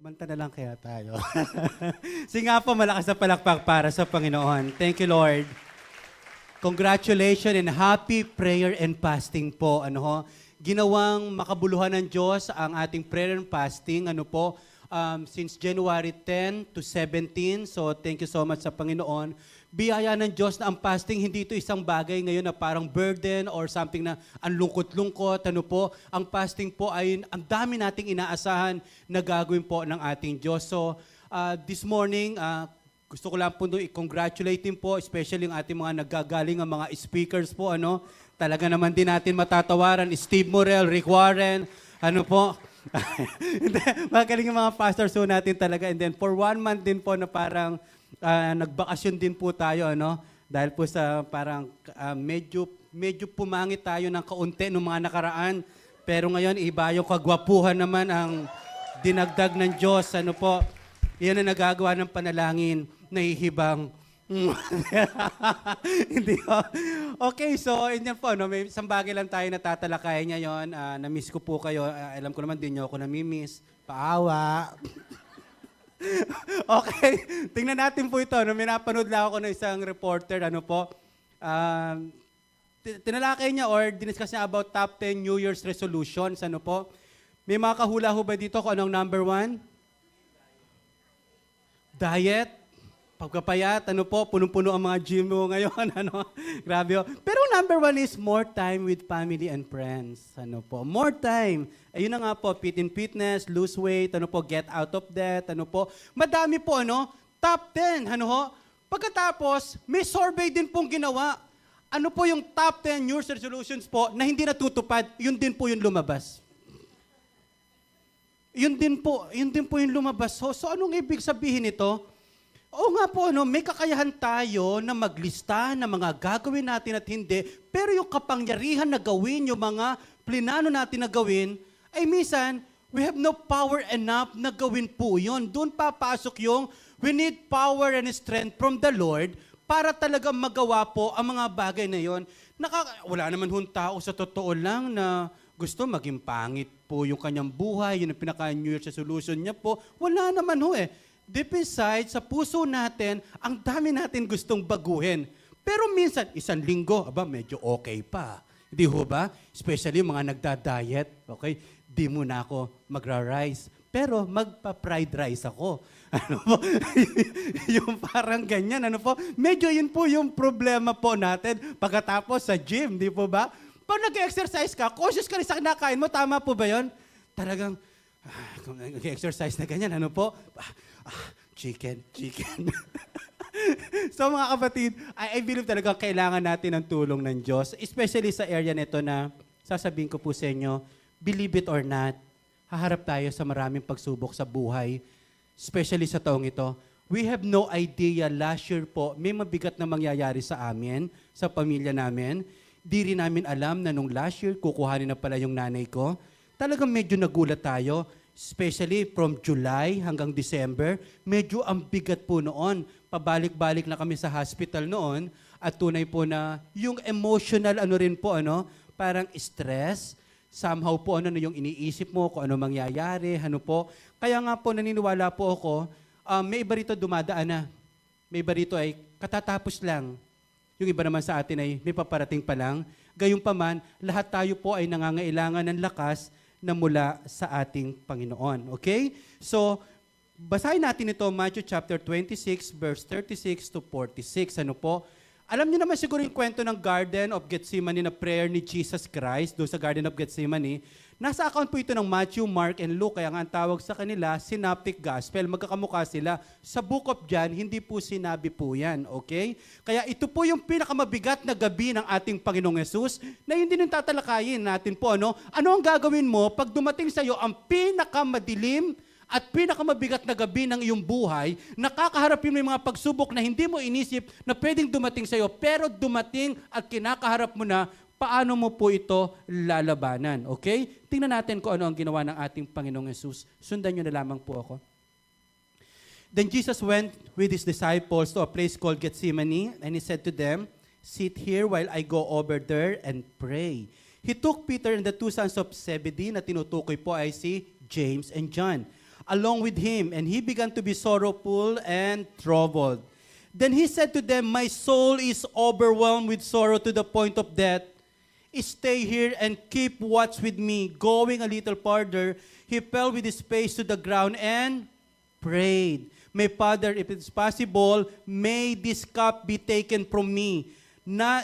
Kumanta na lang kaya tayo. Sige nga po, malakas na palakpak para sa Panginoon. Thank you, Lord. Congratulations and happy prayer and fasting po. Ginawang makabuluhan ng Diyos ang ating prayer and fasting. Since January 10 to 17. So thank you so much sa Panginoon. Biyaya ng Diyos na ang fasting, hindi ito isang bagay ngayon na parang burden or something na ang lungkot-lungkot. Ang fasting po ay ang dami nating inaasahan na gagawin po ng ating Diyos. So this morning, gusto ko lang po i-congratulate din po, especially yung ating mga naggagaling ang mga speakers po. Talaga naman din natin matatawaran. Steve Morel, Rick Warren, magaling yung mga pastors po natin talaga. And then for 1 month din po na parang nagbakasyon din po tayo, dahil po sa parang medyo pumangit tayo ng kaunti ng mga nakaraan. Pero ngayon, iba yung kagwapuhan naman ang dinagdag ng Diyos. Iyan ang nagagawa ng panalangin, nahihibang. Hindi ko. Okay, so inyan po, may isang bagay lang tayo natatalakayan ngayon. Na-miss ko po kayo. Alam ko naman din nyo ako namimiss. Paawa. Okay, tingnan natin po ito. May napanood lang ako ng isang reporter. Tinalakay niya or diniscuss niya about top 10 New Year's resolutions. May mga kahula ho ba dito kung anong number 1? Diet. Pagkapayat, punong-puno ang mga gym mo ngayon, Grabe. Pero number 1 is more time with family and friends. More time. Ayun na nga po, fit in fitness, lose weight, get out of debt, Madami po, top 10, Pagkatapos, may survey din pong ginawa. Ano po yung top 10 New Year's resolutions po na hindi natutupad, yun din po yung lumabas. Yun din po yung lumabas. So anong ibig sabihin nito? Oo nga po, may kakayahan tayo na maglista ng mga gagawin natin at hindi, pero yung kapangyarihan na gawin, yung mga plinano natin na gawin, ay minsan, we have no power enough na gawin po yun. Doon papasok yung, we need power and strength from the Lord para talaga magawa po ang mga bagay na yun. Wala naman hong tao sa totoo lang na gusto maging pangit po yung kanyang buhay, yun ang pinaka-New Year's resolution niya po. Wala naman ho eh. Deep inside, sa puso natin, ang dami natin gustong baguhin. Pero minsan, 1 linggo, medyo okay pa. Hindi ho ba? Especially yung mga nagda-diet, okay? Di muna ako magra-rice. Pero magpa-fried rice ako. Yung parang ganyan, Medyo yun po yung problema po natin pagkatapos sa gym, di po ba? Pag nag-exercise ka, cautious ka rin sa kinakain mo, tama po ba yun? Talagang, kung nag-exercise na ganyan, chicken. So mga kapatid, I believe talaga kailangan natin ng tulong ng Diyos, especially sa area nito na sasabihin ko po sa inyo, believe it or not, haharap tayo sa maraming pagsubok sa buhay, especially sa taong ito. We have no idea, last year po, may mabigat na mangyayari sa amin, sa pamilya namin. Di rin namin alam na nung last year, kukuhanin na pala yung nanay ko. Talagang medyo nagulat tayo. Especially from July hanggang December, medyo ang bigat po noon. Pabalik-balik na kami sa hospital noon at tunay po na yung emotional rin po, parang stress, somehow po yung iniisip mo kung ano mangyayari, po. Kaya nga po naniniwala po ako, may iba rito dumadaan na. May iba rito ay katatapos lang. Yung iba naman sa atin ay may paparating pa lang. Gayunpaman, lahat tayo po ay nangangailangan ng lakas na mula sa ating Panginoon. Okay? So, basahin natin ito, Matthew chapter 26, verse 36 to 46. Alam niyo naman siguro yung kwento ng Garden of Gethsemane na prayer ni Jesus Christ, doon sa Garden of Gethsemane. Nasa account po ito ng Matthew, Mark, and Luke, kaya nga ang tawag sa kanila, Synoptic Gospel. Magkakamukha sila. Sa Book of John, hindi po sinabi po yan. Okay? Kaya ito po yung pinakamabigat na gabi ng ating Panginoong Yesus na hindi nang tatalakayin natin po. Ano ang gagawin mo pag dumating sa iyo ang pinakamadilim at pinakamabigat na gabi ng iyong buhay, nakakaharapin mo yung mga pagsubok na hindi mo inisip na pwedeng dumating sa iyo, pero dumating at kinakaharap mo na, paano mo po ito lalabanan? Okay? Tingnan natin kung ano ang ginawa ng ating Panginoong Yesus. Sundan nyo na lamang po ako. Then Jesus went with his disciples to a place called Gethsemane, and he said to them, "Sit here while I go over there and pray." He took Peter and the 2 sons of Zebedee, na tinutukoy po ay si James and John. along with him, and he began to be sorrowful and troubled. Then he said to them, "My soul is overwhelmed with sorrow to the point of death. Stay here and keep watch with me." Going a little farther, he fell with his face to the ground and prayed, "My Father, if it is possible, may this cup be taken from me.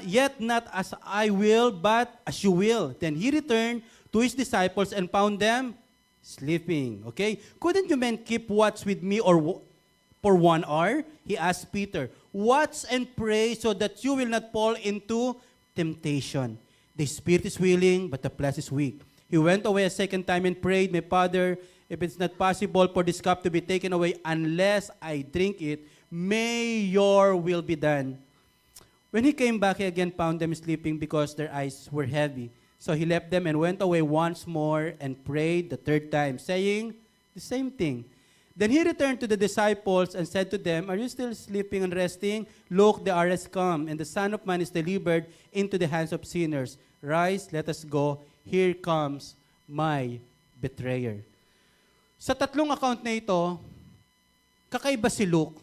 Yet not as I will, but as you will." Then he returned to his disciples and found them sleeping. Okay? "Couldn't you men keep watch with me for 1 hour?" He asked Peter. "Watch and pray so that you will not fall into temptation. The spirit is willing, but the flesh is weak." He went away a second time and prayed, "My Father, if it's not possible for this cup to be taken away unless I drink it, may your will be done." When he came back, he again found them sleeping because their eyes were heavy. So he left them and went away once more and prayed the third time, saying the same thing. Then he returned to the disciples and said to them, "Are you still sleeping and resting? Look, the hour has come, and the Son of Man is delivered into the hands of sinners. Rise, let us go. Here comes my betrayer." Sa tatlong account na ito, kakaiba si Luke.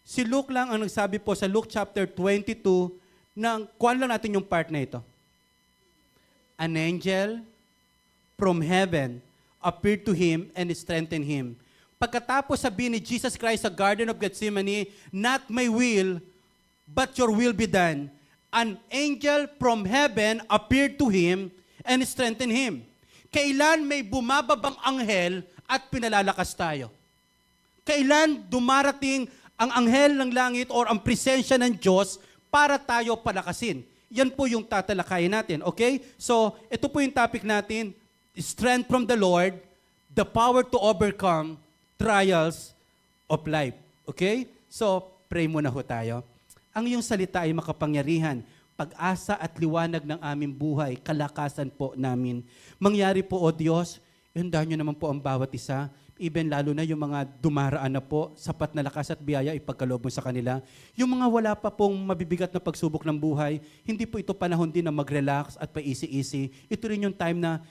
Si Luke lang ang nagsabi po sa Luke chapter 22 na kuha lang natin yung part na ito. An angel from heaven appeared to him and strengthened him. Pagkatapos sabihin ni Jesus Christ sa Garden of Gethsemane, "Not my will, but your will be done," an angel from heaven appeared to him and strengthened him. Kailan may bumababang anghel at pinalalakas tayo? Kailan dumarating ang anghel ng langit or ang presensya ng Diyos para tayo palakasin? Yan po yung tatalakayin natin, okay? So, ito po yung topic natin, strength from the Lord, the power to overcome trials of life. Okay? So, pray muna ho tayo. Ang iyong salita ay makapangyarihan, pag-asa at liwanag ng aming buhay, kalakasan po namin. Mangyari po, O Diyos, ihandahan niyo naman po ang bawat isa, even lalo na yung mga dumaraan na po, sapat na lakas at biyaya ipagkaloob mo sa kanila. Yung mga wala pa pong mabibigat na pagsubok ng buhay, hindi po ito panahon din na mag-relax at pa-easy-easy. Ito rin yung time na,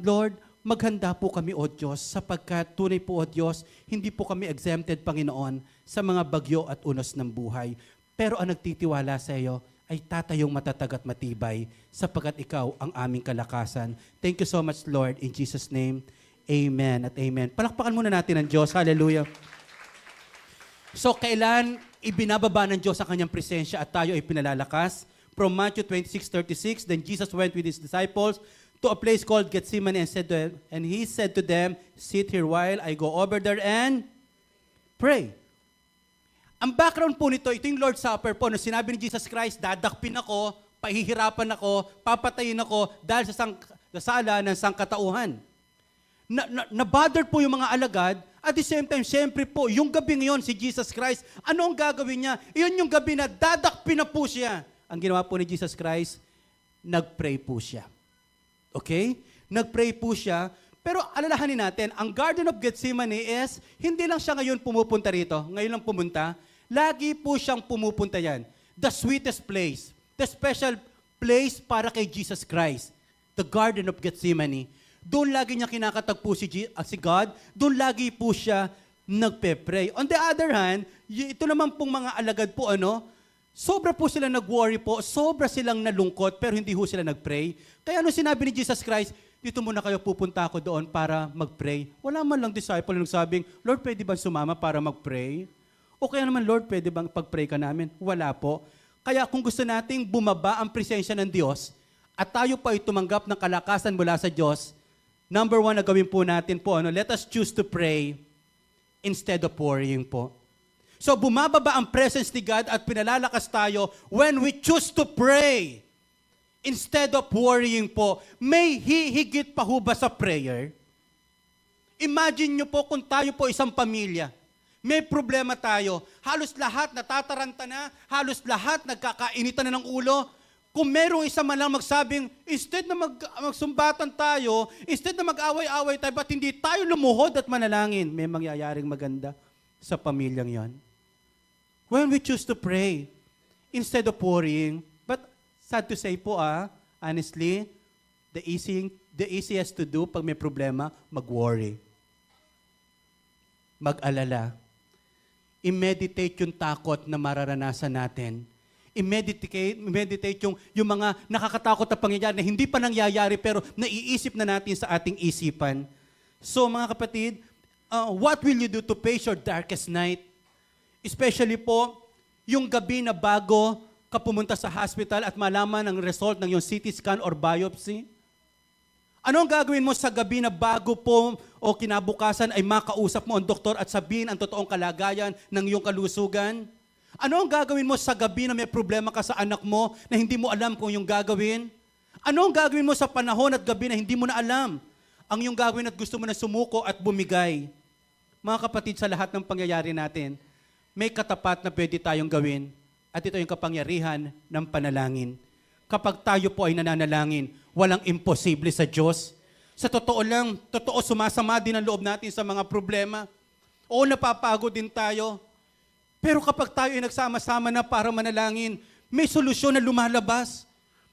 Lord, maghanda po kami, O Diyos, sapagkat tunay po, O Diyos, hindi po kami exempted, Panginoon, sa mga bagyo at unos ng buhay. Pero ang nagtitiwala sa iyo ay tatayong matatag at matibay, sapagkat ikaw ang aming kalakasan. Thank you so much, Lord, in Jesus' name. Amen at amen. Palakpakan muna natin ang Diyos. Hallelujah. So, kailan ibinababa ng Diyos ang kanyang presensya at tayo ay pinalalakas? From Matthew 26:36, then Jesus went with his disciples to a place called Gethsemane and he said to them, "Sit here while I go over there and pray." Ang background po nito, ito yung Lord's Supper po, na sinabi ni Jesus Christ, dadakpin ako, pahihirapan ako, papatayin ako dahil sa sala ng sangkatauhan. Na-bothered po yung mga alagad. At the same time, siyempre po, yung gabi ngayon, si Jesus Christ, ano ang gagawin niya? Iyon yung gabi na dadakpin na po siya. Ang ginawa po ni Jesus Christ, nag-pray po siya. Okay? Nag-pray po siya. Pero alalahanin natin, ang Garden of Gethsemane is, hindi lang siya ngayon pumupunta rito. Ngayon lang pumunta. Lagi po siyang pumupunta yan. The sweetest place. The special place para kay Jesus Christ. The Garden of Gethsemane. Doon lagi niya kinakatagpo si God. Doon lagi po siya nagpe-pray. On the other hand, ito naman pong mga alagad po, sobra po sila nag-worry po, sobra silang nalungkot, pero hindi ho sila nag-pray. Kaya sinabi ni Jesus Christ, dito muna kayo, pupunta ako doon para mag-pray. Wala man lang disciple na nagsabing, Lord, pwede ba sumama para mag-pray? O kaya naman, Lord, pwede bang pag-pray ka namin? Wala po. Kaya kung gusto nating bumaba ang presensya ng Diyos, at tayo pa ay tumanggap ng kalakasan mula sa Diyos, number one na gawin po natin po, let us choose to pray instead of worrying po. So bumababa ang presence ni God at pinalalakas tayo when we choose to pray instead of worrying po. May hihigit pa ho ba sa prayer? Imagine nyo po kung tayo po isang pamilya. May problema tayo. Halos lahat natataranta na, halos lahat nagkakainitan na ng ulo. Kung merong isa man lang magsabing, instead na magsumbatan tayo, instead na mag-away-away tayo, ba't hindi tayo lumuhod at manalangin? May mangyayaring maganda sa pamilyang yon. When we choose to pray, instead of worrying, but sad to say po honestly, the easiest to do pag may problema, mag-worry. mag-alala. I-meditate yung takot na mararanasan natin. I-meditate yung mga nakakatakot na pangyayari na hindi pa nangyayari pero naiisip na natin sa ating isipan. So mga kapatid, what will you do to face your darkest night? Especially po, yung gabi na bago ka pumunta sa hospital at malaman ang result ng yung CT scan or biopsy. Ano ang gagawin mo sa gabi na bago po o kinabukasan ay makausap mo ang doktor at sabihin ang totoong kalagayan ng iyong kalusugan? Ano ang gagawin mo sa gabi na may problema ka sa anak mo na hindi mo alam kung yung gagawin? Ano ang gagawin mo sa panahon at gabi na hindi mo na alam ang iyong gagawin at gusto mo na sumuko at bumigay? Mga kapatid, sa lahat ng pangyayari natin, may katapat na pwede tayong gawin at ito yung kapangyarihan ng panalangin. Kapag tayo po ay nananalangin, walang imposible sa Diyos. Sa totoo lang, sumasama din ang loob natin sa mga problema. Oo, napapagod din tayo. Pero kapag tayo ay nagsama-sama na para manalangin, may solusyon na lumalabas.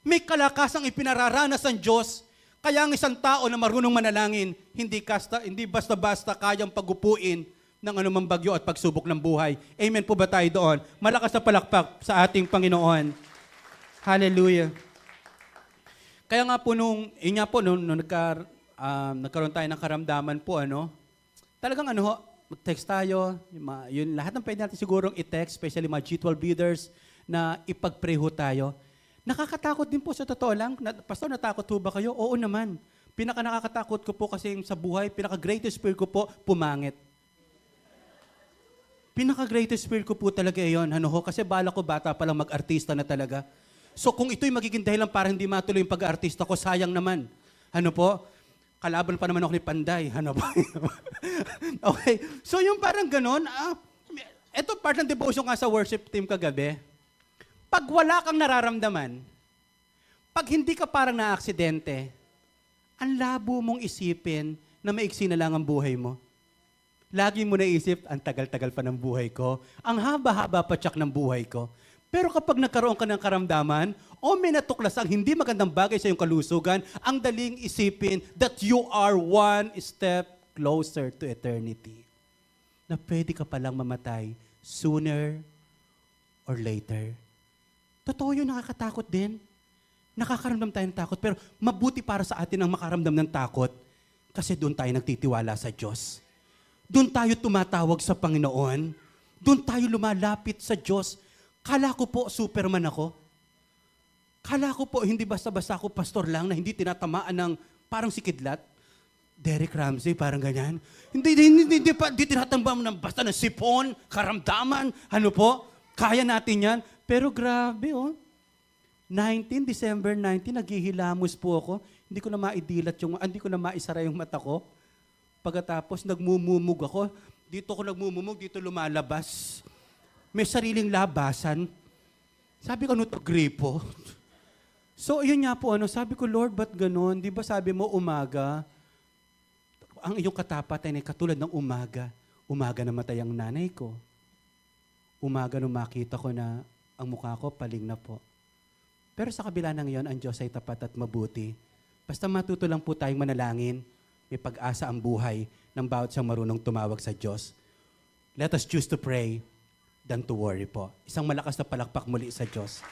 May kalakasang ipinararanas ang Diyos. Kaya ang isang tao na marunong manalangin, hindi basta-basta kayang pagupuin ng anumang bagyo at pagsubok ng buhay. Amen po ba tayo doon? Malakas na palakpak sa ating Panginoon. Hallelujah. Kaya nga po nung nagkaroon tayo ng karamdaman po, talagang mag-text tayo, yun, lahat ng pwede natin sigurong i-text, especially mga G12 leaders, na ipag-pray ho tayo. Nakakatakot din po sa totoo lang. Pastor, natakot ho ba kayo? Oo naman. Pinaka-nakakatakot ko po kasi sa buhay, pinaka-greatest fear ko po, pumangit. Pinaka-greatest fear ko po talaga yun. Kasi bala ko bata pa lang mag-artista na talaga. So kung ito'y magiging dahilan para hindi matuloy yung pag-artista ko, sayang naman. Kalaban pa naman ako ni Panday. Okay. So yung parang ganon, ito part ng devotion nga sa worship team kagabi. Pag wala kang nararamdaman, pag hindi ka parang na-aksidente, ang labo mong isipin na maiksi na lang ang buhay mo. Lagi mo naisip, ang tagal-tagal pa ng buhay ko, ang haba-haba pa tsak ng buhay ko. Pero kapag nagkaroon ka ng karamdaman, o may natuklasang hindi magandang bagay sa iyong kalusugan, ang daling isipin that you are one step closer to eternity. Na pwede ka palang mamatay sooner or later. Totoo yun, nakakatakot din. Nakakaramdam tayo ng takot, pero mabuti para sa atin ang makaramdam ng takot kasi doon tayo nagtitiwala sa Diyos. Doon tayo tumatawag sa Panginoon. Doon tayo lumalapit sa Diyos. Kala ko po, Superman ako. Kala ko po, hindi basta-basta ako pastor lang na hindi tinatamaan ng parang si Kidlat. Derek Ramsey, parang ganyan. Hindi tinatambam ng basta ng sipon, karamdaman, kaya natin yan. Pero grabe, 19 December 19, naghihilamos po ako. Hindi ko na maisara yung mata ko. Pagkatapos, nagmumumug ako. Dito ako nagmumumug, dito lumalabas. May sariling labasan. Sabi ko, gripo? So, yun nga po, sabi ko, Lord, ba't ganon? Di ba sabi mo, umaga? Ang iyong katapatan ay katulad ng umaga. Umaga namatay ang nanay ko. Umaga nung makita ko na ang mukha ko, paling na po. Pero sa kabila ng iyon, ang Diyos ay tapat at mabuti. Basta matuto lang po tayong manalangin, may pag-asa ang buhay ng bawat siyang marunong tumawag sa Diyos. Let us choose to pray than to worry po. Isang malakas na palakpak muli sa Diyos.